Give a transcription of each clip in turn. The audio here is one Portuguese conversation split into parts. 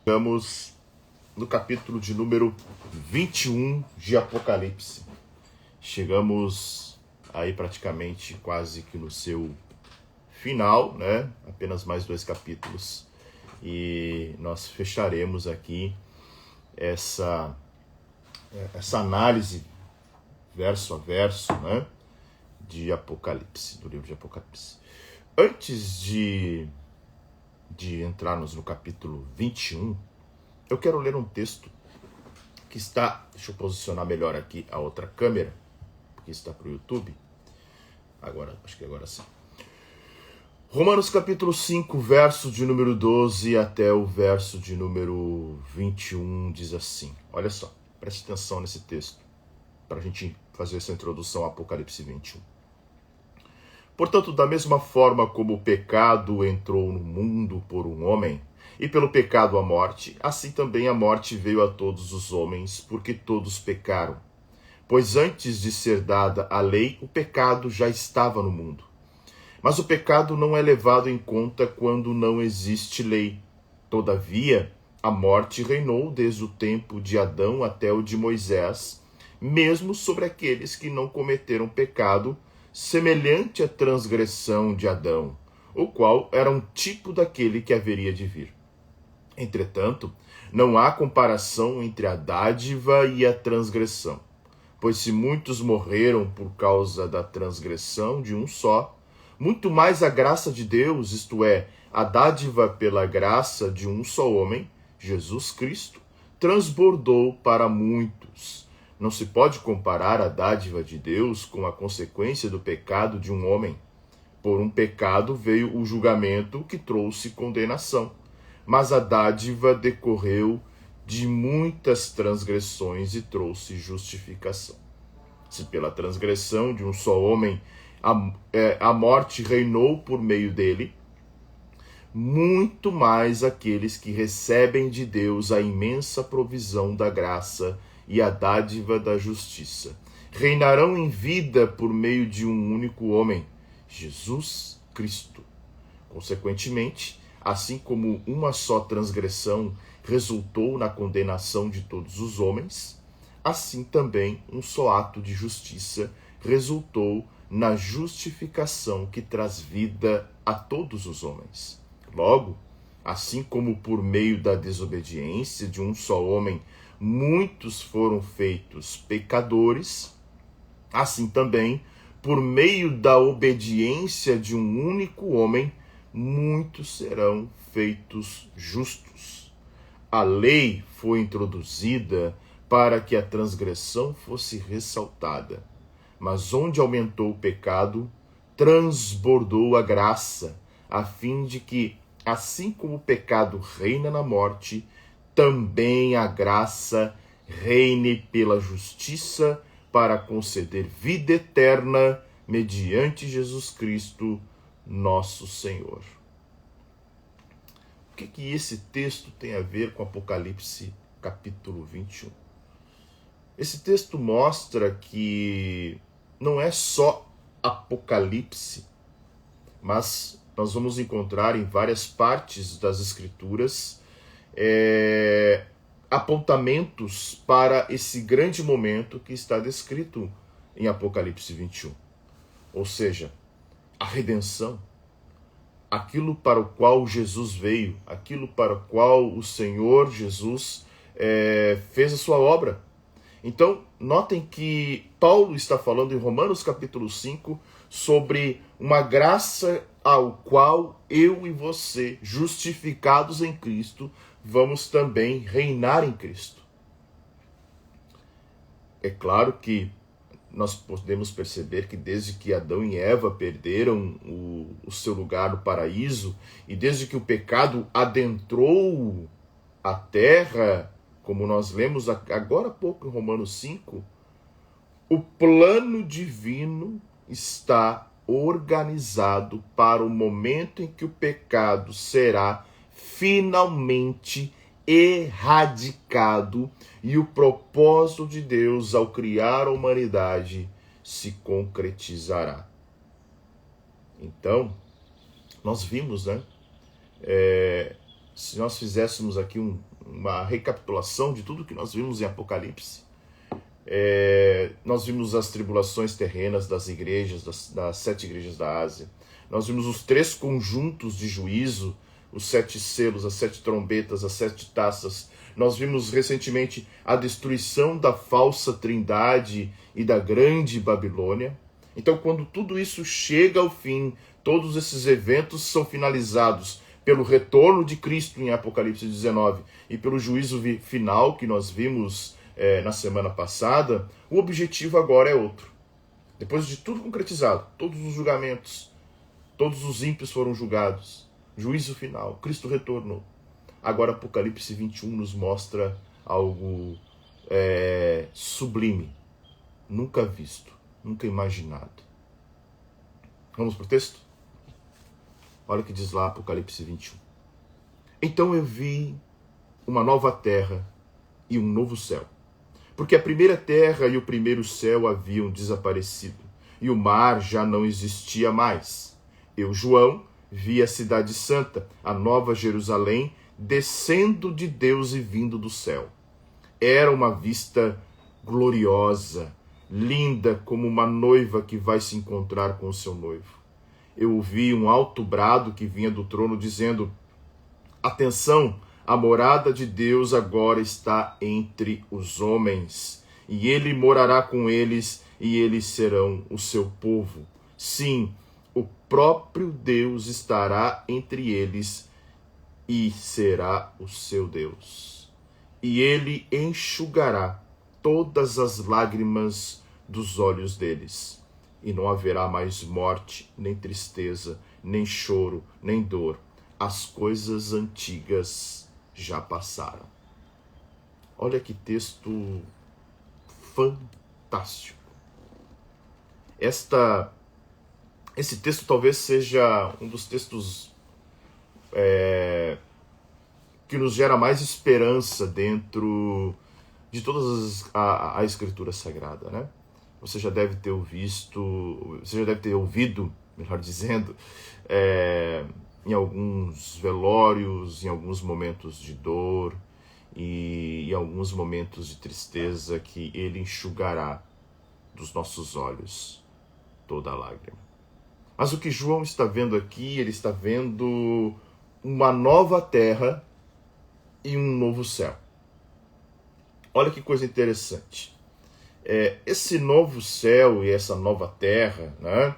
Chegamos no capítulo de número 21 de Apocalipse. Chegamos aí praticamente quase que no seu final, né? Apenas mais 2 capítulos. E nós fecharemos aqui essa análise verso a verso, né? De Apocalipse, do livro de Apocalipse. Antes de entrarmos no capítulo 21, eu quero ler um texto que está... Deixa eu posicionar melhor aqui a outra câmera, porque está para o YouTube. Acho que agora sim. Romanos capítulo 5, verso de número 12 até o verso de número 21, diz assim. Olha só, preste atenção nesse texto, para a gente fazer essa introdução a Apocalipse 21. Portanto, da mesma forma como o pecado entrou no mundo por um homem, e pelo pecado a morte, assim também a morte veio a todos os homens, porque todos pecaram. Pois antes de ser dada a lei, o pecado já estava no mundo. Mas o pecado não é levado em conta quando não existe lei. Todavia, a morte reinou desde o tempo de Adão até o de Moisés, mesmo sobre aqueles que não cometeram pecado, semelhante à transgressão de Adão, o qual era um tipo daquele que haveria de vir. Entretanto, não há comparação entre a dádiva e a transgressão, pois se muitos morreram por causa da transgressão de um só, muito mais a graça de Deus, isto é, a dádiva pela graça de um só homem, Jesus Cristo, transbordou para muitos. Não se pode comparar a dádiva de Deus com a consequência do pecado de um homem. Por um pecado veio o julgamento que trouxe condenação, mas a dádiva decorreu de muitas transgressões e trouxe justificação. Se pela transgressão de um só homem a morte reinou por meio dele, muito mais aqueles que recebem de Deus a imensa provisão da graça e a dádiva da justiça reinarão em vida por meio de um único homem, Jesus Cristo. Consequentemente, assim como uma só transgressão resultou na condenação de todos os homens, assim também um só ato de justiça resultou na justificação que traz vida a todos os homens. Logo, assim como por meio da desobediência de um só homem muitos foram feitos pecadores, assim também, por meio da obediência de um único homem, muitos serão feitos justos. A lei foi introduzida para que a transgressão fosse ressaltada, mas onde aumentou o pecado, transbordou a graça, a fim de que, assim como o pecado reina na morte, também a graça reine pela justiça para conceder vida eterna mediante Jesus Cristo, nosso Senhor. O que esse texto tem a ver com Apocalipse capítulo 21? Esse texto mostra que não é só Apocalipse, mas nós vamos encontrar em várias partes das Escrituras apontamentos para esse grande momento que está descrito em Apocalipse 21. Ou seja, a redenção, aquilo para o qual Jesus veio, aquilo para o qual o Senhor Jesus fez a sua obra. Então, notem que Paulo está falando em Romanos capítulo 5 sobre uma graça ao qual eu e você, justificados em Cristo, vamos também reinar em Cristo. É claro que nós podemos perceber que desde que Adão e Eva perderam o seu lugar no paraíso, e desde que o pecado adentrou a terra, como nós lemos agora há pouco em Romanos 5, o plano divino está organizado para o momento em que o pecado será finalmente erradicado e o propósito de Deus ao criar a humanidade se concretizará. Então, nós vimos, né? Se nós fizéssemos aqui uma recapitulação de tudo que nós vimos em Apocalipse. Nós vimos as tribulações terrenas das igrejas, das 7 igrejas da Ásia. Nós vimos os 3 conjuntos de juízo, os 7 selos, as 7 trombetas, as 7 taças. Nós vimos recentemente a destruição da falsa trindade e da grande Babilônia. Então, quando tudo isso chega ao fim, todos esses eventos são finalizados pelo retorno de Cristo em Apocalipse 19 e pelo juízo final que nós vimos na semana passada, o objetivo agora é outro. Depois de tudo concretizado, todos os julgamentos, todos os ímpios foram julgados, juízo final, Cristo retornou. Agora Apocalipse 21 nos mostra algo sublime, nunca visto, nunca imaginado. Vamos para o texto? Olha o que diz lá Apocalipse 21. Então eu vi uma nova terra e um novo céu, porque a primeira terra e o primeiro céu haviam desaparecido, e o mar já não existia mais. Eu, João, vi a cidade santa, a nova Jerusalém, descendo de Deus e vindo do céu. Era uma vista gloriosa, linda como uma noiva que vai se encontrar com o seu noivo. Eu ouvi um alto brado que vinha do trono dizendo: atenção, a morada de Deus agora está entre os homens, e ele morará com eles, e eles serão o seu povo. Sim, o próprio Deus estará entre eles, e será o seu Deus. E ele enxugará todas as lágrimas dos olhos deles. E não haverá mais morte, nem tristeza, nem choro, nem dor. As coisas antigas já passaram. Olha que texto fantástico. Esse texto talvez seja um dos textos que nos gera mais esperança dentro de todas a Escritura Sagrada, né? Você já deve ter ouvido, melhor dizendo, em alguns velórios, em alguns momentos de dor e em alguns momentos de tristeza, que ele enxugará dos nossos olhos toda a lágrima. Mas o que João está vendo aqui, ele está vendo uma nova terra e um novo céu. Olha que coisa interessante. Esse novo céu e essa nova terra, né?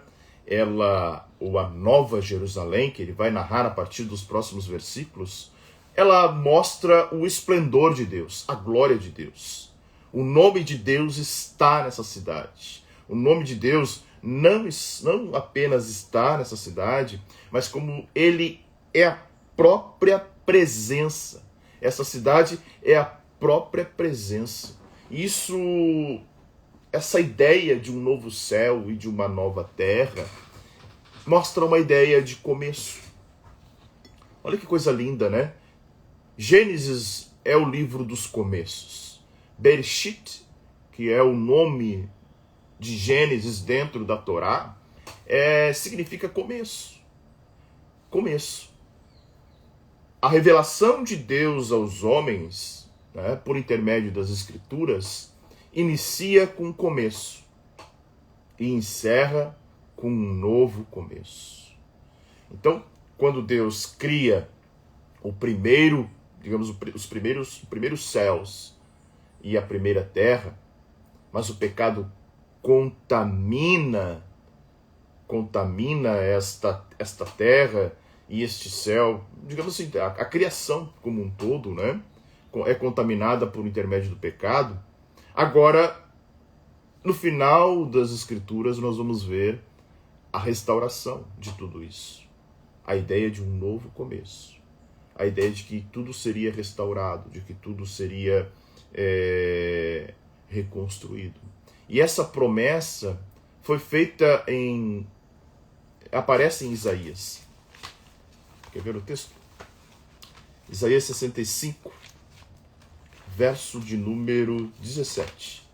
Ou a nova Jerusalém, que ele vai narrar a partir dos próximos versículos, ela mostra o esplendor de Deus, a glória de Deus. O nome de Deus está nessa cidade. O nome de Deus não apenas está nessa cidade, mas como ele é a própria presença. Essa cidade é a própria presença. Essa ideia de um novo céu e de uma nova terra mostra uma ideia de começo. Olha que coisa linda, né? Gênesis é o livro dos começos. Bereshit, que é o nome de Gênesis dentro da Torá, significa começo. Começo. A revelação de Deus aos homens, né, por intermédio das Escrituras, inicia com um começo e encerra com um novo começo. Então, quando Deus cria o primeiro, digamos, os primeiros céus e a primeira terra, mas o pecado contamina esta terra e este céu, digamos assim, a criação como um todo, né, é contaminada por intermédio do pecado. Agora, no final das Escrituras, nós vamos ver a restauração de tudo isso. A ideia de um novo começo. A ideia de que tudo seria restaurado, de que tudo seria reconstruído. E essa promessa foi feita aparece em Isaías. Quer ver o texto? Isaías 65, verso de número 17.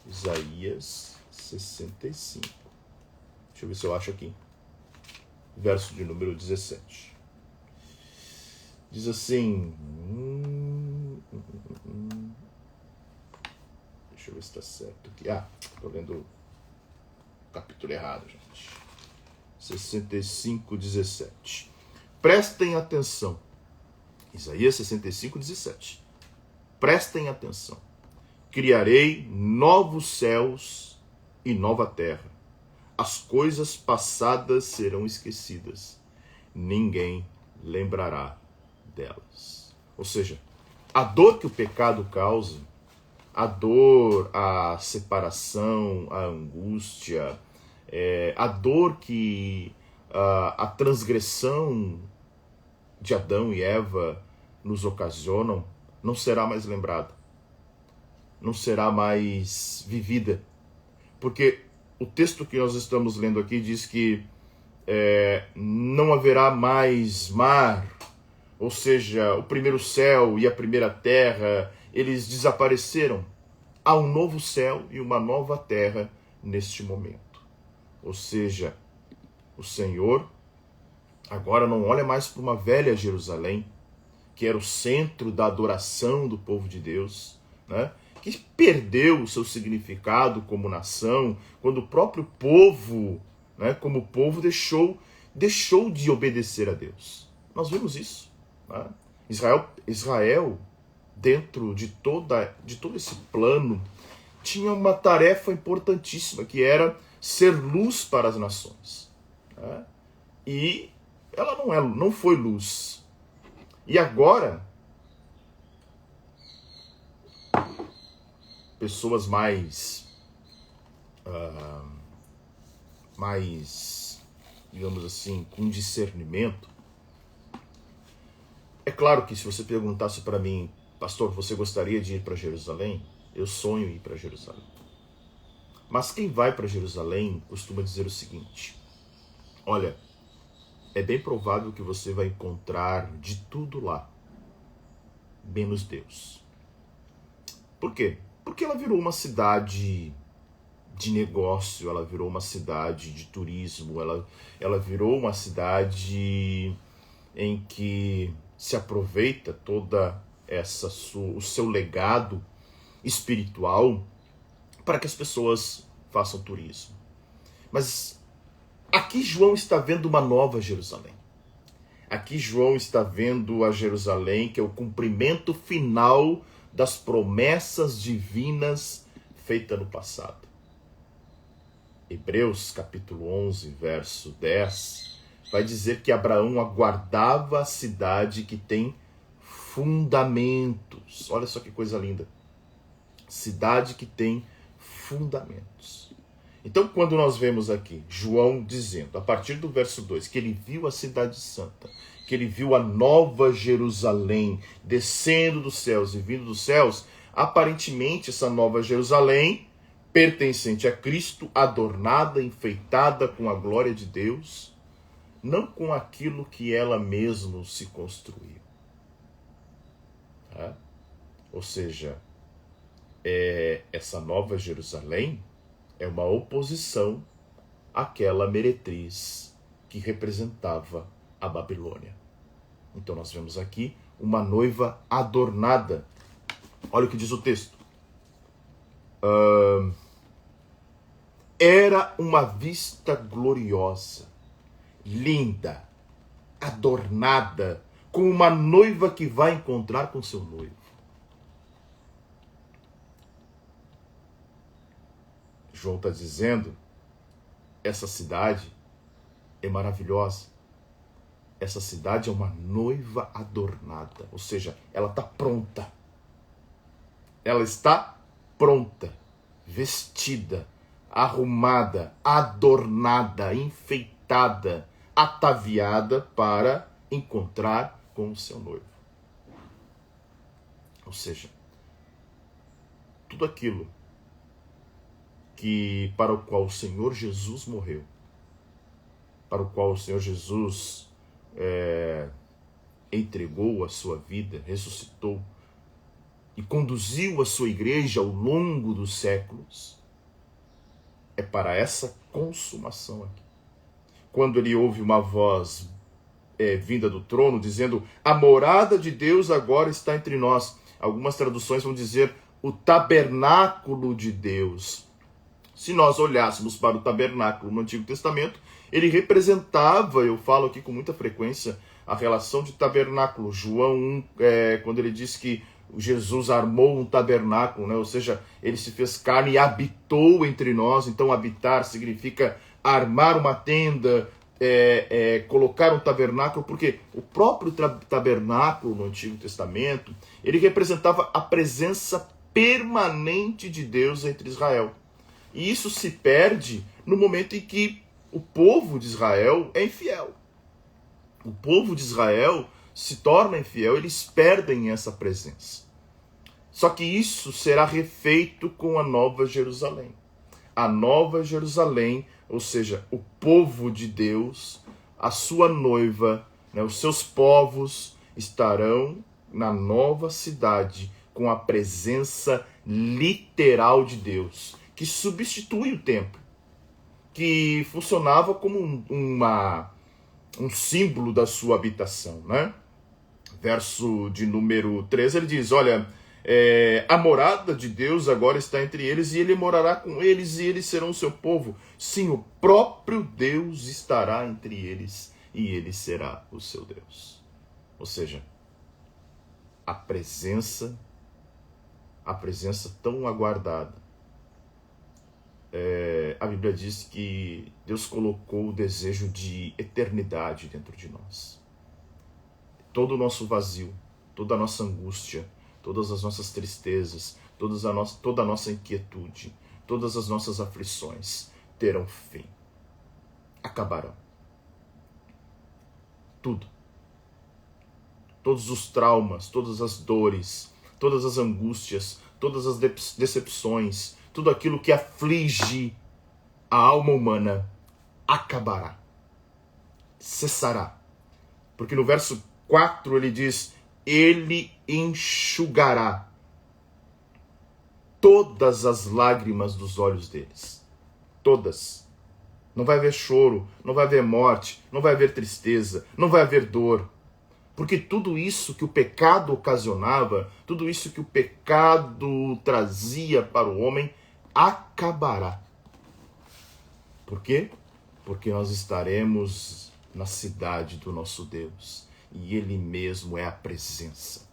Isaías 65. Deixa eu ver se eu acho aqui. Verso de número 17. Diz assim: Deixa eu ver se está certo aqui. Estou lendo o capítulo errado, gente. 65:17. Prestem atenção. Isaías 65:17. Prestem atenção. Criarei novos céus e nova terra. As coisas passadas serão esquecidas. Ninguém lembrará delas. Ou seja, a dor que o pecado causa, a dor, a separação, a angústia, a dor que a transgressão de Adão e Eva nos ocasionam, não será mais lembrada, não será mais vivida. Porque o texto que nós estamos lendo aqui diz que não haverá mais mar, ou seja, o primeiro céu e a primeira terra, eles desapareceram. Há um novo céu e uma nova terra neste momento. Ou seja, o Senhor agora não olha mais para uma velha Jerusalém, que era o centro da adoração do povo de Deus, né? Que perdeu o seu significado como nação, quando o próprio povo, né, como povo, deixou de obedecer a Deus. Nós vemos isso. Né? Israel, dentro de todo esse plano, tinha uma tarefa importantíssima, que era ser luz para as nações. Né? E ela não foi luz. E agora, pessoas mais, digamos assim, com discernimento. É claro que se você perguntasse para mim, pastor, você gostaria de ir para Jerusalém? Eu sonho em ir para Jerusalém. Mas quem vai para Jerusalém costuma dizer o seguinte: olha, é bem provável que você vai encontrar de tudo lá, menos Deus. Por quê? Porque ela virou uma cidade de negócio, ela virou uma cidade de turismo, ela virou uma cidade em que se aproveita toda o seu legado espiritual para que as pessoas façam turismo. Mas aqui João está vendo uma nova Jerusalém. Aqui João está vendo a Jerusalém que é o cumprimento final das promessas divinas feitas no passado. Hebreus capítulo 11, verso 10, vai dizer que Abraão aguardava a cidade que tem fundamentos. Olha só que coisa linda. Cidade que tem fundamentos. Então, quando nós vemos aqui João dizendo, a partir do verso 2, que ele viu a cidade santa, que ele viu a nova Jerusalém descendo dos céus e vindo dos céus, aparentemente essa nova Jerusalém, pertencente a Cristo, adornada, enfeitada com a glória de Deus, não com aquilo que ela mesma se construiu. Tá? Ou seja, essa nova Jerusalém é uma oposição àquela meretriz que representava a Babilônia. Então nós vemos aqui uma noiva adornada. Olha o que diz o texto. Era uma vista gloriosa, linda, adornada, como uma noiva que vai encontrar com seu noivo. João está dizendo, essa cidade é maravilhosa. Essa cidade é uma noiva adornada, ou seja, ela está pronta. Ela está pronta, vestida, arrumada, adornada, enfeitada, ataviada para encontrar com o seu noivo. Ou seja, tudo aquilo para o qual o Senhor Jesus morreu, para o qual o Senhor Jesus entregou a sua vida, ressuscitou e conduziu a sua igreja ao longo dos séculos, é para essa consumação aqui. Quando ele ouve uma voz vinda do trono dizendo: a morada de Deus agora está entre nós, Algumas traduções vão dizer o tabernáculo de Deus. Se nós olhássemos para o tabernáculo no Antigo Testamento, ele representava, eu falo aqui com muita frequência, a relação de tabernáculo. João 1, quando ele diz que Jesus armou um tabernáculo, né? Ou seja, ele se fez carne e habitou entre nós. Então, habitar significa armar uma tenda, colocar um tabernáculo, porque o próprio tabernáculo no Antigo Testamento, ele representava a presença permanente de Deus entre Israel. E isso se perde no momento em que o povo de Israel é infiel. O povo de Israel se torna infiel, eles perdem essa presença. Só que isso será refeito com a Nova Jerusalém. A Nova Jerusalém, ou seja, o povo de Deus, a sua noiva, né, os seus povos estarão na nova cidade com a presença literal de Deus, que substitui o templo, que funcionava como um símbolo da sua habitação, né? Verso de número 13, ele diz, olha, a morada de Deus agora está entre eles, e ele morará com eles, e eles serão o seu povo. Sim, o próprio Deus estará entre eles, e ele será o seu Deus. Ou seja, a presença tão aguardada. A Bíblia diz que Deus colocou o desejo de eternidade dentro de nós. Todo o nosso vazio, toda a nossa angústia, todas as nossas tristezas, toda a nossa inquietude, todas as nossas aflições terão fim. Acabarão. Tudo. Todos os traumas, todas as dores, todas as angústias, todas as decepções, tudo aquilo que aflige a alma humana acabará, cessará. Porque no verso 4 ele diz, ele enxugará todas as lágrimas dos olhos deles. Todas. Não vai haver choro, não vai haver morte, não vai haver tristeza, não vai haver dor. Porque tudo isso que o pecado ocasionava, tudo isso que o pecado trazia para o homem, acabará. Por quê? Porque nós estaremos na cidade do nosso Deus. E Ele mesmo é a presença.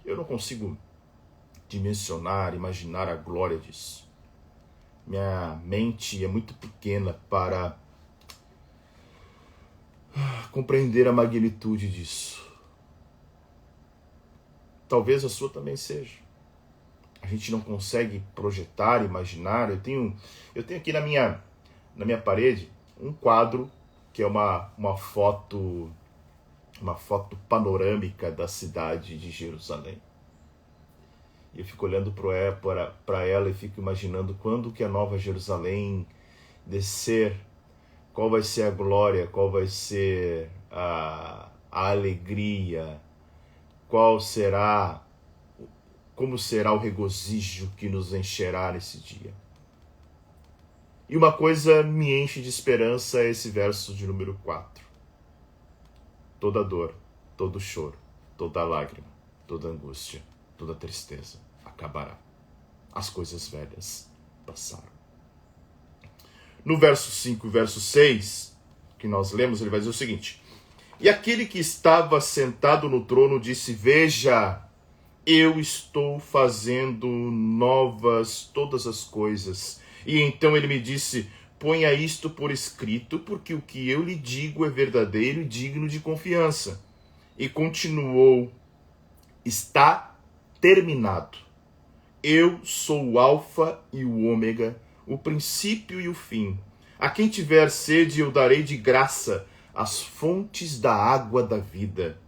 Eu não consigo dimensionar, imaginar a glória disso. Minha mente é muito pequena para compreender a magnitude disso. Talvez a sua também seja. A gente não consegue projetar, imaginar. Eu tenho aqui na minha parede um quadro que é uma foto panorâmica da cidade de Jerusalém. E eu fico olhando para ela e fico imaginando quando que a Nova Jerusalém descer, qual vai ser a glória, qual vai ser a alegria, como será o regozijo que nos encherá nesse dia. E uma coisa me enche de esperança é esse verso de número 4. Toda dor, todo choro, toda lágrima, toda angústia, toda tristeza acabará. As coisas velhas passaram. No verso 5 e verso 6, que nós lemos, ele vai dizer o seguinte: e aquele que estava sentado no trono disse, veja, eu estou fazendo novas todas as coisas. E então ele me disse, ponha isto por escrito, porque o que eu lhe digo é verdadeiro e digno de confiança. E continuou, está terminado. Eu sou o Alfa e o Ômega, o princípio e o fim. A quem tiver sede eu darei de graça as fontes da água da vida.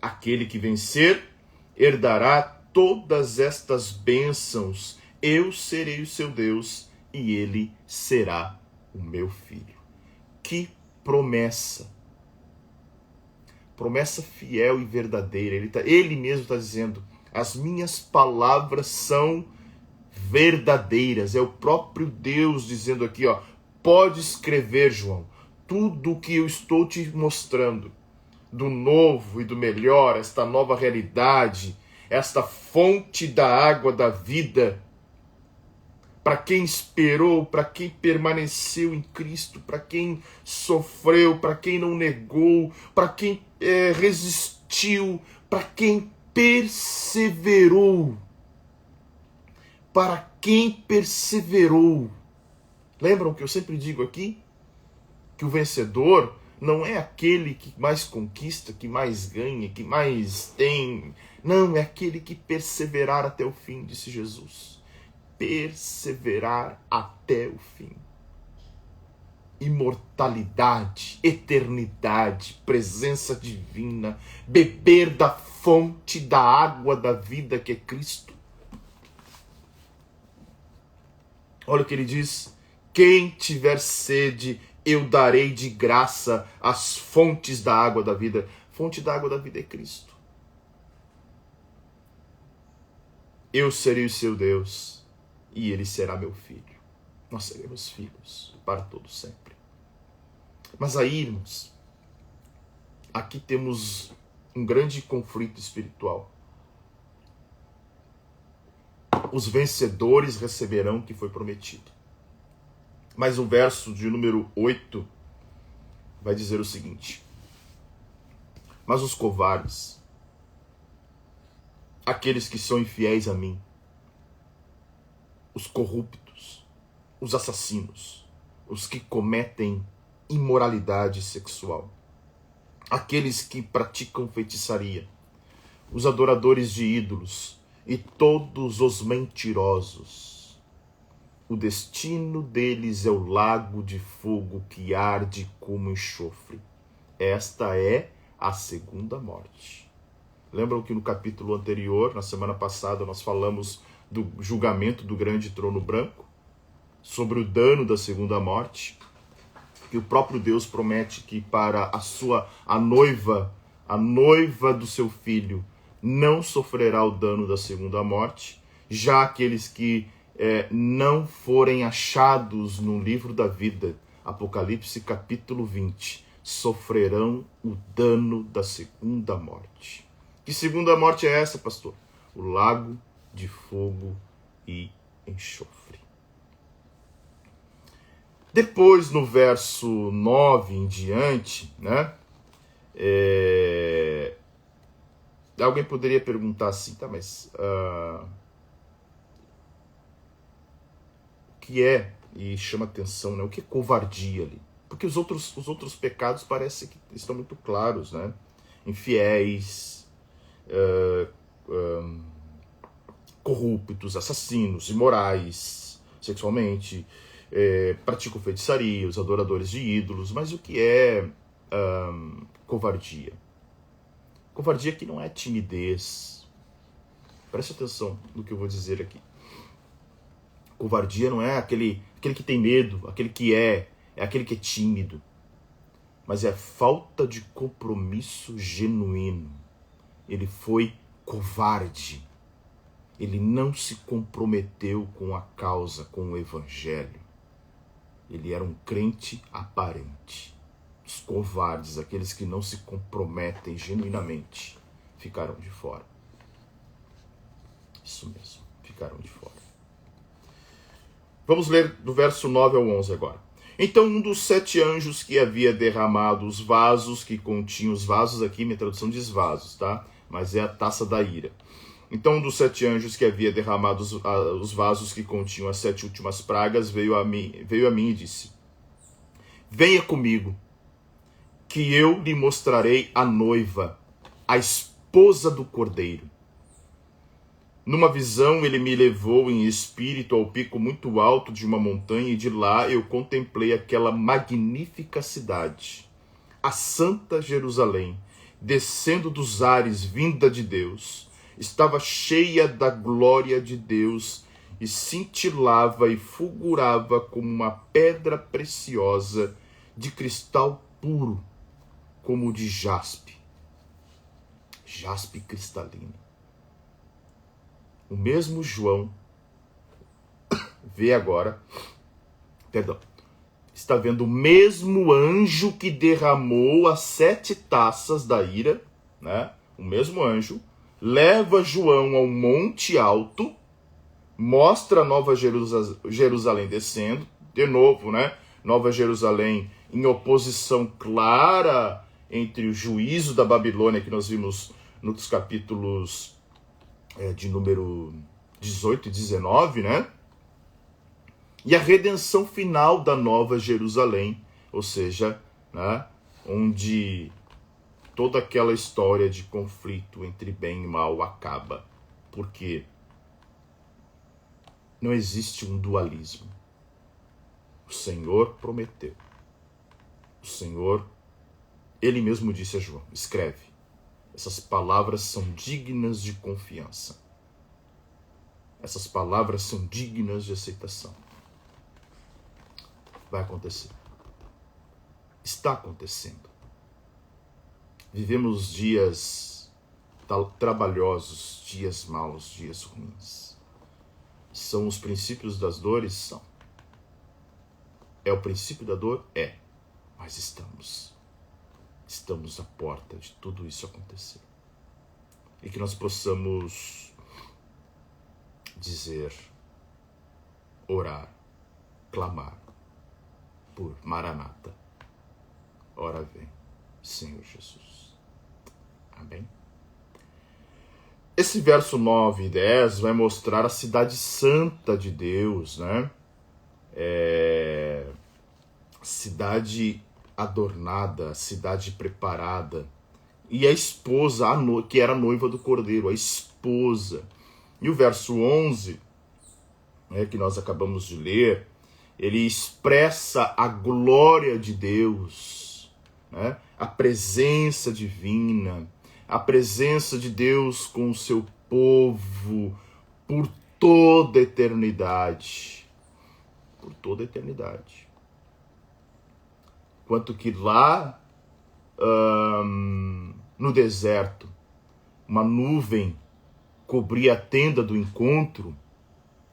Aquele que vencer herdará todas estas bênçãos. Eu serei o seu Deus e ele será o meu filho. Que promessa! Promessa fiel e verdadeira. Ele mesmo está dizendo, as minhas palavras são verdadeiras. É o próprio Deus dizendo aqui, pode escrever, João, tudo o que eu estou te mostrando, do novo e do melhor, esta nova realidade, esta fonte da água da vida, para quem esperou, para quem permaneceu em Cristo, para quem sofreu, para quem não negou, para quem resistiu, para quem perseverou. Para quem perseverou. Lembram que eu sempre digo aqui? Que o vencedor não é aquele que mais conquista, que mais ganha, que mais tem. Não, é aquele que perseverar até o fim, disse Jesus. Perseverar até o fim. Imortalidade, eternidade, presença divina, beber da fonte da água da vida que é Cristo. Olha o que ele diz: quem tiver sede, eu darei de graça as fontes da água da vida. Fonte da água da vida é Cristo. Eu serei o seu Deus e ele será meu filho. Nós seremos filhos para todo sempre. Mas aí, irmãos, aqui temos um grande conflito espiritual. Os vencedores receberão o que foi prometido. Mas o verso de número 8 vai dizer o seguinte: mas os covardes, aqueles que são infiéis a mim, os corruptos, os assassinos, os que cometem imoralidade sexual, aqueles que praticam feitiçaria, os adoradores de ídolos e todos os mentirosos, o destino deles é o lago de fogo que arde como enxofre. Esta é a segunda morte. Lembram que no capítulo anterior, na semana passada, nós falamos do julgamento do grande trono branco, sobre o dano da segunda morte, que o próprio Deus promete que para a noiva do seu filho, não sofrerá o dano da segunda morte, já aqueles que não forem achados no livro da vida, Apocalipse capítulo 20, sofrerão o dano da segunda morte. Que segunda morte é essa, pastor? O lago de fogo e enxofre. Depois, no verso 9 em diante, né? Alguém poderia perguntar assim, tá, mas o que é, e chama atenção, né? O que é covardia ali? Porque os outros pecados parece que estão muito claros, né? Infiéis, corruptos, assassinos, imorais, sexualmente, praticam feitiçaria, os adoradores de ídolos. Mas o que é covardia? Covardia que não é timidez. Preste atenção no que eu vou dizer aqui. Covardia não é aquele que tem medo, aquele que é aquele que é tímido. Mas é falta de compromisso genuíno. Ele foi covarde. Ele não se comprometeu com a causa, com o evangelho. Ele era um crente aparente. Os covardes, aqueles que não se comprometem genuinamente, ficaram de fora. Isso mesmo, ficaram de fora. Vamos ler do verso 9 ao 11 agora. Então um dos 7 anjos que havia derramado os vasos que continham, os vasos aqui, minha tradução diz vasos, tá? Mas é a taça da ira. Então um dos 7 anjos que havia derramado os vasos que continham as 7 últimas pragas veio a mim e disse: venha comigo, que eu lhe mostrarei a noiva, a esposa do Cordeiro. Numa visão ele me levou em espírito ao pico muito alto de uma montanha, e de lá eu contemplei aquela magnífica cidade, a Santa Jerusalém, descendo dos ares, vinda de Deus. Estava cheia da glória de Deus e cintilava e fulgurava como uma pedra preciosa de cristal puro, como o de jaspe cristalino. O mesmo João está vendo o mesmo anjo que derramou as 7 taças da ira, né? O mesmo anjo leva João ao monte alto, mostra a Nova Jerusalém descendo, de novo, né? Nova Jerusalém em oposição clara entre o juízo da Babilônia, que nós vimos nos capítulos de número 18 e 19, né? E a redenção final da Nova Jerusalém, ou seja, né, onde toda aquela história de conflito entre bem e mal acaba. Porque não existe um dualismo. O Senhor prometeu. O Senhor, Ele mesmo disse a João, escreve, essas palavras são dignas de confiança. Essas palavras são dignas de aceitação. Vai acontecer. Está acontecendo. Vivemos dias trabalhosos, dias maus, dias ruins. São os princípios das dores? São. É o princípio da dor? É. Mas estamos à porta de tudo isso acontecer. E que nós possamos dizer, orar, clamar por Maranata. Ora vem, Senhor Jesus. Amém? Esse verso 9 e 10 vai mostrar a cidade santa de Deus, né? Cidade adornada, cidade preparada. E a esposa, que era a noiva do Cordeiro, a esposa. E o verso 11, que nós acabamos de ler, ele expressa a glória de Deus, né? A presença divina, a presença de Deus com o seu povo por toda a eternidade. Por toda a eternidade. Quanto que lá no deserto, uma nuvem cobria a tenda do encontro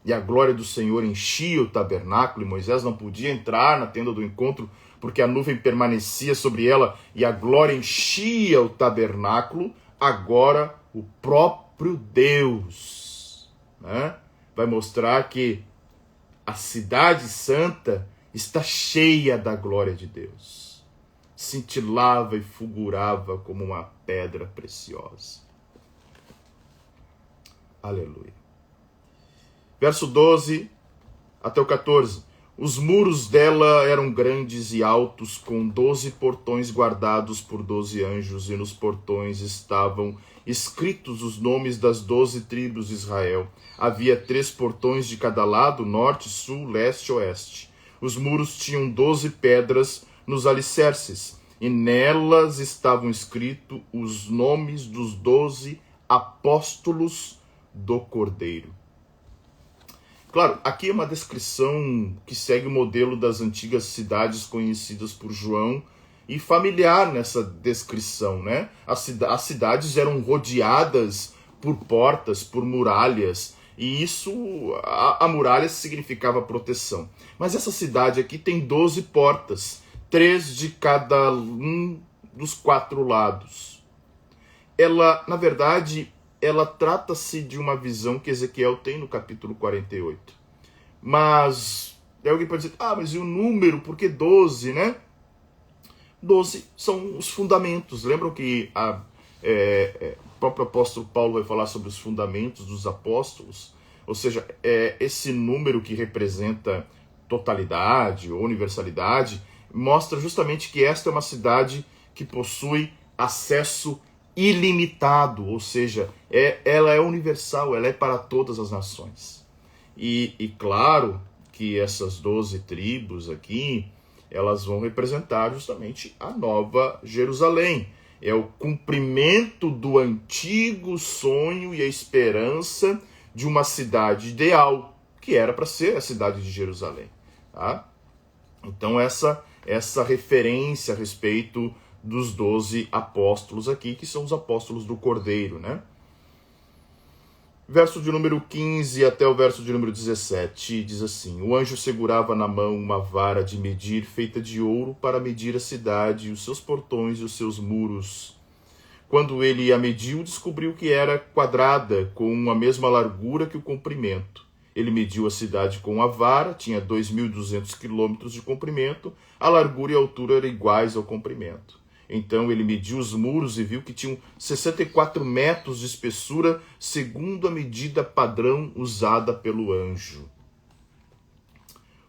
e a glória do Senhor enchia o tabernáculo, e Moisés não podia entrar na tenda do encontro porque a nuvem permanecia sobre ela e a glória enchia o tabernáculo. Agora o próprio Deus, né, vai mostrar que a cidade santa está cheia da glória de Deus. Cintilava e fulgurava como uma pedra preciosa. Aleluia. Verso 12 até o 14. Os muros dela eram grandes e altos, com 12 portões guardados por 12 anjos, e nos portões estavam escritos os nomes das 12 tribos de Israel. Havia 3 portões de cada lado, norte, sul, leste e oeste. Os muros tinham 12 pedras nos alicerces, e nelas estavam escritos os nomes dos 12 apóstolos do Cordeiro. Claro, aqui é uma descrição que segue o modelo das antigas cidades conhecidas por João e familiar nessa descrição, né? As cidades eram rodeadas por portas, por muralhas, e isso, a muralha significava proteção. Mas essa cidade aqui tem 12 portas, 3 de cada um dos 4 lados. Ela, na verdade, ela trata-se de uma visão que Ezequiel tem no capítulo 48. Mas alguém pode dizer, mas e o número? Por que 12, né? 12 são os fundamentos. Lembram que o próprio apóstolo Paulo vai falar sobre os fundamentos dos apóstolos? Ou seja, esse número que representa totalidade ou universalidade mostra justamente que esta é uma cidade que possui acesso ilimitado, ou seja, ela é universal, ela é para todas as nações. E claro que essas 12 tribos aqui, elas vão representar justamente a Nova Jerusalém. É o cumprimento do antigo sonho e a esperança de uma cidade ideal, que era para ser a cidade de Jerusalém. Tá? Então essa referência a respeito dos 12 apóstolos aqui, que são os apóstolos do Cordeiro, né? Verso de número 15 até o verso de número 17 diz assim: o anjo segurava na mão uma vara de medir feita de ouro para medir a cidade, os seus portões e os seus muros. Quando ele a mediu, descobriu que era quadrada, com a mesma largura que o comprimento. Ele mediu a cidade com a vara, tinha 2.200 quilômetros de comprimento, a largura e a altura eram iguais ao comprimento. Então ele mediu os muros e viu que tinham 64 metros de espessura, segundo a medida padrão usada pelo anjo.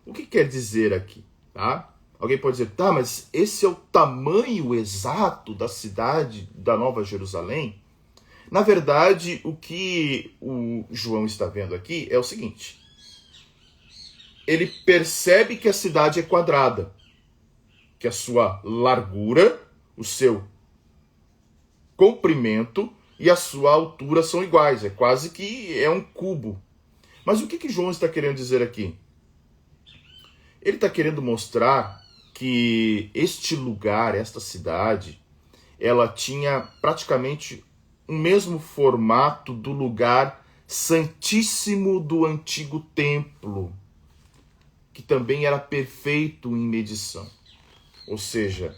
O que quer dizer aqui? Tá? Alguém pode dizer, tá, mas esse é o tamanho exato da cidade da Nova Jerusalém? Na verdade, o que o João está vendo aqui é o seguinte. Ele percebe que a cidade é quadrada, que a sua largura, o seu comprimento e a sua altura são iguais. É quase que é um cubo. Mas o que João está querendo dizer aqui? Ele está querendo mostrar que este lugar, esta cidade, ela tinha praticamente o mesmo formato do lugar santíssimo do antigo templo, que também era perfeito em medição. Ou seja,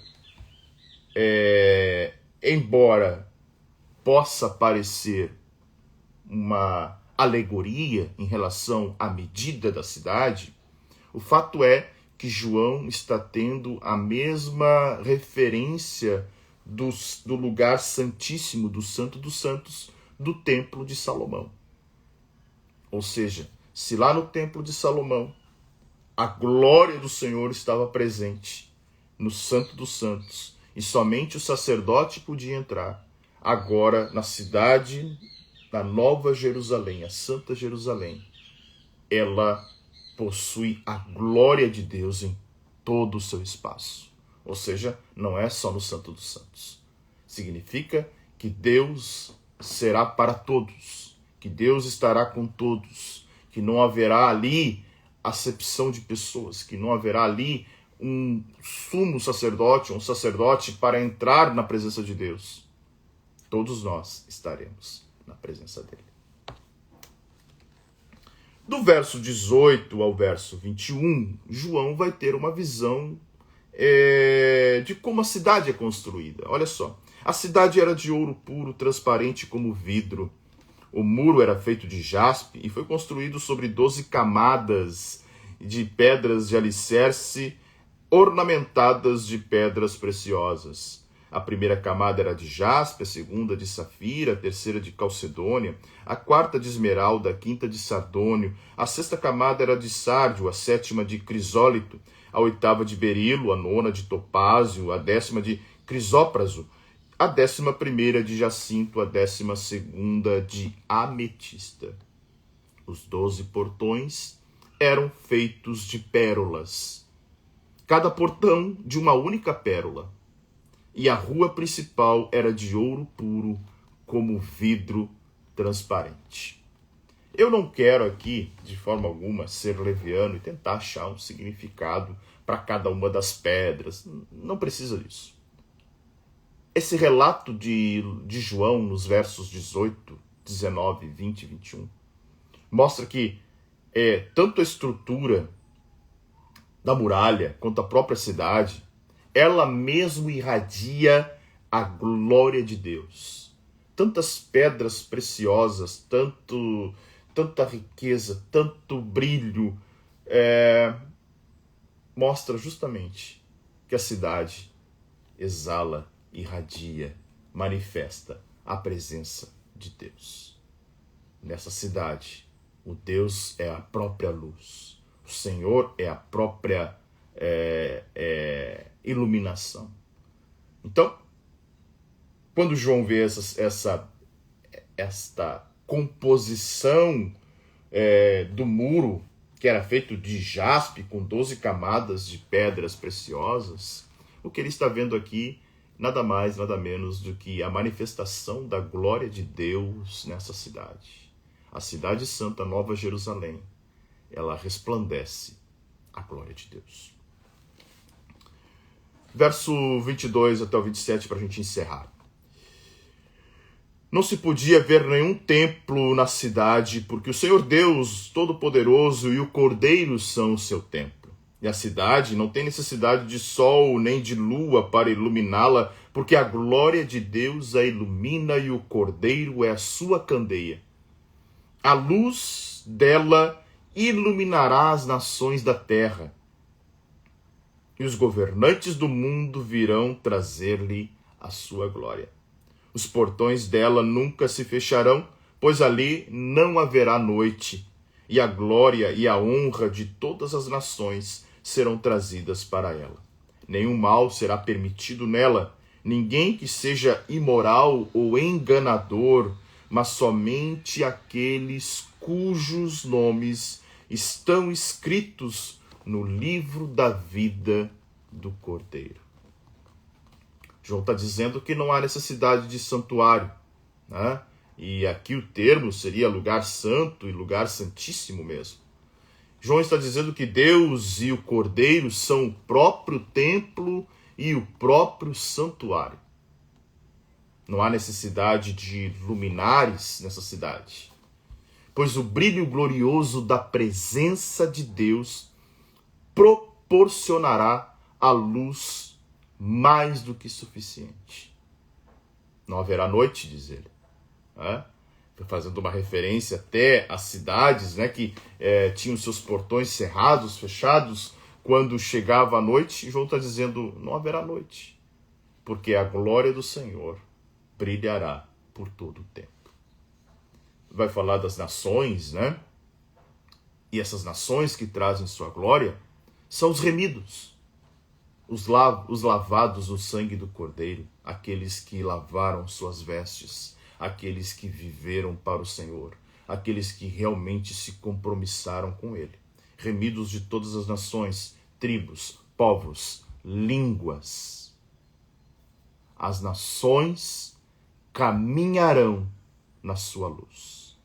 embora possa parecer uma alegoria em relação à medida da cidade, o fato é que João está tendo a mesma referência do lugar santíssimo, do Santo dos Santos, do Templo de Salomão. Ou seja, se lá no Templo de Salomão a glória do Senhor estava presente no Santo dos Santos e somente o sacerdote podia entrar, agora na cidade da Nova Jerusalém, a Santa Jerusalém, ela possui a glória de Deus em todo o seu espaço. Ou seja, não é só no Santo dos Santos. Significa que Deus será para todos, que Deus estará com todos, que não haverá ali acepção de pessoas, que não haverá ali um sumo sacerdote, um sacerdote para entrar na presença de Deus. Todos nós estaremos na presença dele. Do verso 18 ao verso 21, João vai ter uma visão de como a cidade é construída. Olha só, a cidade era de ouro puro, transparente como vidro. O muro era feito de jaspe e foi construído sobre 12 camadas de pedras de alicerce ornamentadas de pedras preciosas. A primeira camada era de jaspe, a segunda de safira, a terceira de calcedônia, a quarta de esmeralda, a quinta de sardônio, a sexta camada era de sárdio, a sétima de crisólito, a oitava de berilo, a nona de topázio, a décima de crisópraso, a 11ª de jacinto, a 12ª de ametista. Os 12 portões eram feitos de pérolas, cada portão de uma única pérola, e a rua principal era de ouro puro, como vidro transparente. Eu não quero aqui, de forma alguma, ser leviano e tentar achar um significado para cada uma das pedras. Não precisa disso. Esse relato de João, nos versos 18, 19, 20 e 21, mostra que tanto a estrutura da muralha quanto a própria cidade, ela mesmo irradia a glória de Deus. Tantas pedras preciosas, tanta riqueza, tanto brilho, mostra justamente que a cidade exala, irradia, manifesta a presença de Deus. Nessa cidade, o Deus é a própria luz. O Senhor é a própria iluminação. Então, quando João vê esta composição do muro, que era feito de jaspe, com 12 camadas de pedras preciosas, o que ele está vendo aqui, nada mais, nada menos do que a manifestação da glória de Deus nessa cidade. A cidade santa, Nova Jerusalém, ela resplandece a glória de Deus. Verso 22 até o 27, para a gente encerrar. Não se podia ver nenhum templo na cidade, porque o Senhor Deus Todo-Poderoso e o Cordeiro são o seu templo. E a cidade não tem necessidade de sol nem de lua para iluminá-la, porque a glória de Deus a ilumina e o Cordeiro é a sua candeia. A luz dela iluminará as nações da terra, e os governantes do mundo virão trazer-lhe a sua glória. Os portões dela nunca se fecharão, pois ali não haverá noite, e a glória e a honra de todas as nações serão trazidas para ela. Nenhum mal será permitido nela, ninguém que seja imoral ou enganador, mas somente aqueles cujos nomes estão escritos no livro da vida do Cordeiro. João está dizendo que não há necessidade de santuário, né? E aqui o termo seria lugar santo e lugar santíssimo mesmo. João está dizendo que Deus e o Cordeiro são o próprio templo e o próprio santuário. Não há necessidade de luminares nessa cidade, pois o brilho glorioso da presença de Deus proporcionará a luz mais do que suficiente. Não haverá noite, diz ele. Fazendo uma referência até às cidades, né, que tinham seus portões cerrados, fechados, quando chegava a noite. João está dizendo, não haverá noite, porque a glória do Senhor brilhará por todo o tempo. Vai falar das nações, né? E essas nações que trazem sua glória são os remidos, os lavados no sangue do Cordeiro, aqueles que lavaram suas vestes, aqueles que viveram para o Senhor, aqueles que realmente se compromissaram com Ele. Remidos de todas as nações, tribos, povos, línguas. As nações caminharão na sua luz.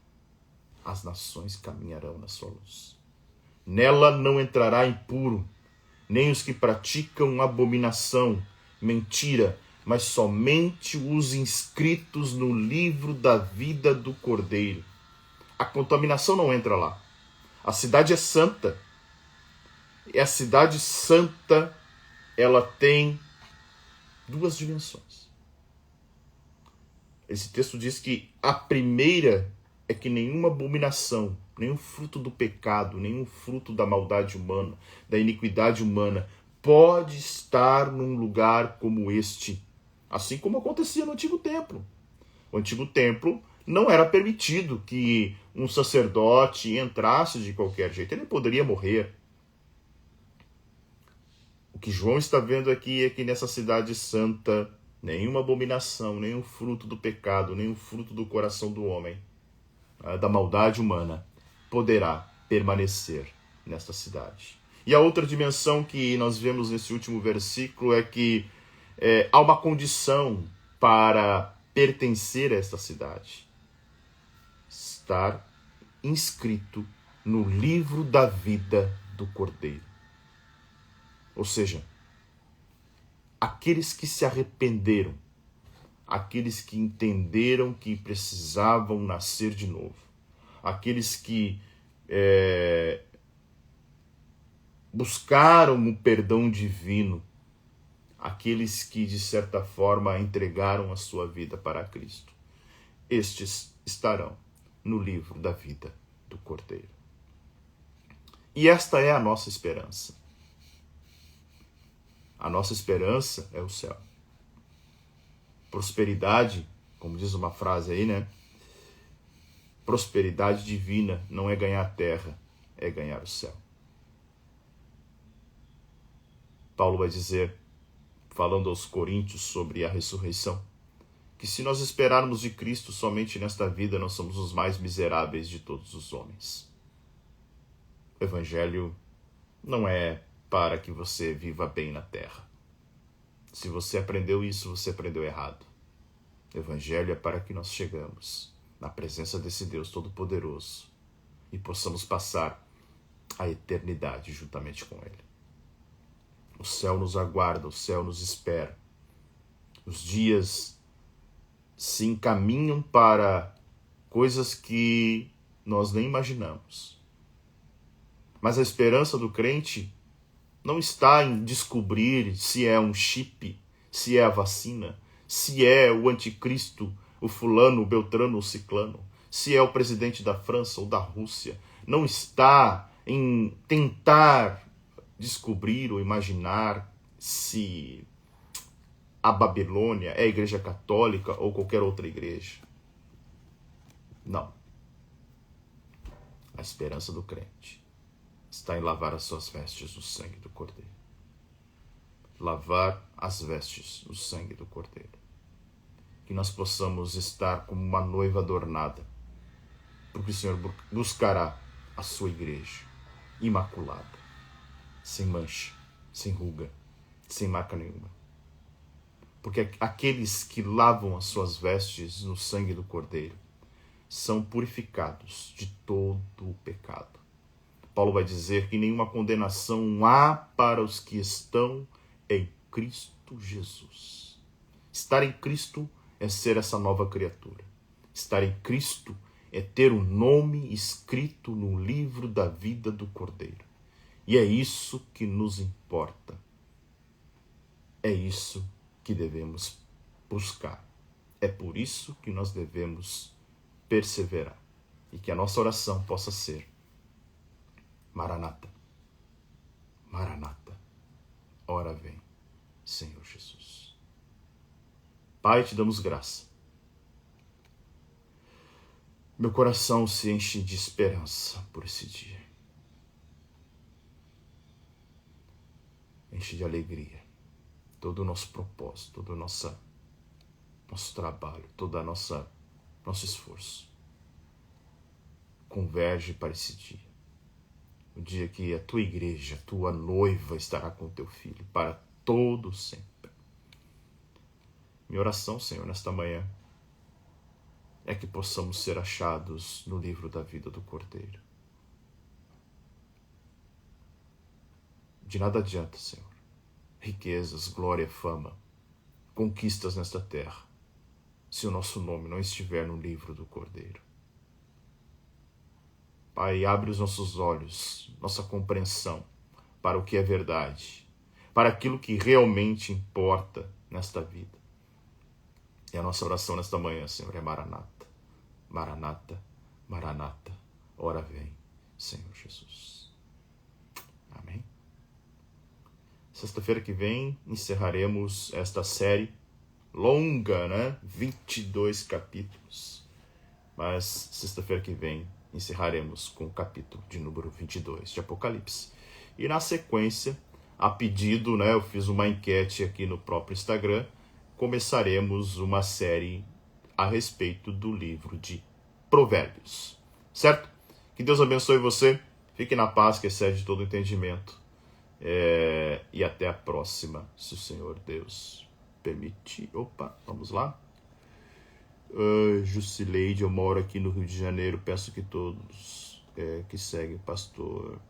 As nações caminharão na sua luz. Nela não entrará impuro, nem os que praticam abominação, mentira, mas somente os inscritos no livro da vida do Cordeiro. A contaminação não entra lá. A cidade é santa. E a cidade santa, ela tem duas dimensões. Esse texto diz que a primeira é que nenhuma abominação, nenhum fruto do pecado, nenhum fruto da maldade humana, da iniquidade humana, pode estar num lugar como este. Assim como acontecia no Antigo Templo. O Antigo Templo não era permitido que um sacerdote entrasse de qualquer jeito. Ele poderia morrer. O que João está vendo aqui é que nessa cidade santa, nenhuma abominação, nenhum fruto do pecado, nenhum fruto do coração do homem, da maldade humana, poderá permanecer nesta cidade. E a outra dimensão que nós vemos nesse último versículo é que há uma condição para pertencer a esta cidade: estar inscrito no livro da vida do Cordeiro. Ou seja, aqueles que se arrependeram, aqueles que entenderam que precisavam nascer de novo, aqueles que buscaram o perdão divino, aqueles que, de certa forma, entregaram a sua vida para Cristo. Estes estarão no livro da vida do Cordeiro. E esta é a nossa esperança. A nossa esperança é o céu. Prosperidade, como diz uma frase aí, né? Prosperidade divina não é ganhar a terra, é ganhar o céu. Paulo vai dizer, falando aos Coríntios sobre a ressurreição, que se nós esperarmos de Cristo somente nesta vida, nós somos os mais miseráveis de todos os homens. O Evangelho não é para que você viva bem na terra. Se você aprendeu isso, você aprendeu errado. O Evangelho é para que nós chegamos na presença desse Deus Todo-Poderoso e possamos passar a eternidade juntamente com Ele. O céu nos aguarda, o céu nos espera. Os dias se encaminham para coisas que nós nem imaginamos. Mas a esperança do crente não está em descobrir se é um chip, se é a vacina, se é o anticristo, o fulano, o beltrano, o ciclano, se é o presidente da França ou da Rússia. Não está em tentar descobrir ou imaginar se a Babilônia é a igreja católica ou qualquer outra igreja. Não. A esperança do crente está em lavar as suas vestes no sangue do Cordeiro. Lavar as vestes no sangue do Cordeiro. Que nós possamos estar como uma noiva adornada, porque o Senhor buscará a sua igreja imaculada, sem mancha, sem ruga, sem marca nenhuma. Porque aqueles que lavam as suas vestes no sangue do Cordeiro são purificados de todo o pecado. Paulo vai dizer que nenhuma condenação há para os que estão em Cristo Jesus. Estar em Cristo é ser essa nova criatura. Estar em Cristo é ter o nome escrito no livro da vida do Cordeiro. E é isso que nos importa. É isso que devemos buscar. É por isso que nós devemos perseverar. E que a nossa oração possa ser: Maranata, Maranata, ora vem, Senhor Jesus. Pai, te damos graça. Meu coração se enche de esperança por esse dia. Enche de alegria. Todo o nosso propósito, todo o nosso trabalho, todo nosso esforço converge para esse dia. O dia que a tua igreja, a tua noiva estará com o teu filho para todo sempre. Minha oração, Senhor, nesta manhã é que possamos ser achados no livro da vida do Cordeiro. De nada adianta, Senhor, riquezas, glória, fama, conquistas nesta terra, se o nosso nome não estiver no livro do Cordeiro. Pai, abre os nossos olhos, nossa compreensão para o que é verdade, para aquilo que realmente importa nesta vida. E a nossa oração nesta manhã, Senhor, é Maranata, Maranata, Maranata, ora vem, Senhor Jesus. Amém? Sexta-feira que vem encerraremos esta série longa, né? 22 capítulos. Mas sexta-feira que vem encerraremos com o capítulo de número 22 de Apocalipse. E na sequência, a pedido, né, eu fiz uma enquete aqui no próprio Instagram, começaremos uma série a respeito do livro de Provérbios. Certo? Que Deus abençoe você. Fique na paz que excede todo entendimento. E até a próxima, se o Senhor Deus permitir. Opa, vamos lá. Jusileide, eu moro aqui no Rio de Janeiro, peço que todos que seguem o pastor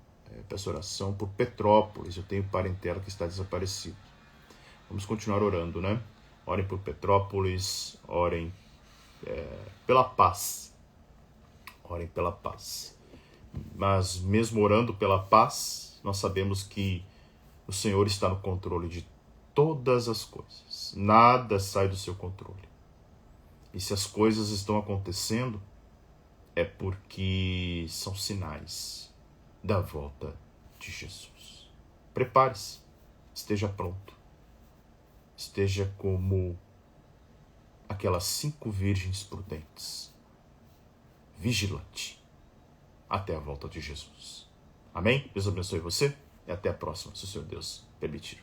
peço oração por Petrópolis, eu tenho parentela que está desaparecido. Vamos continuar orando, né? Orem por Petrópolis, orem pela paz, orem pela paz. Mas mesmo orando pela paz, nós sabemos que o Senhor está no controle de todas as coisas, nada sai do seu controle. E se as coisas estão acontecendo, é porque são sinais da volta de Jesus. Prepare-se, esteja pronto. Esteja como aquelas 5 virgens prudentes, vigilante, até a volta de Jesus. Amém? Deus abençoe você e até a próxima, se o Senhor Deus permitir.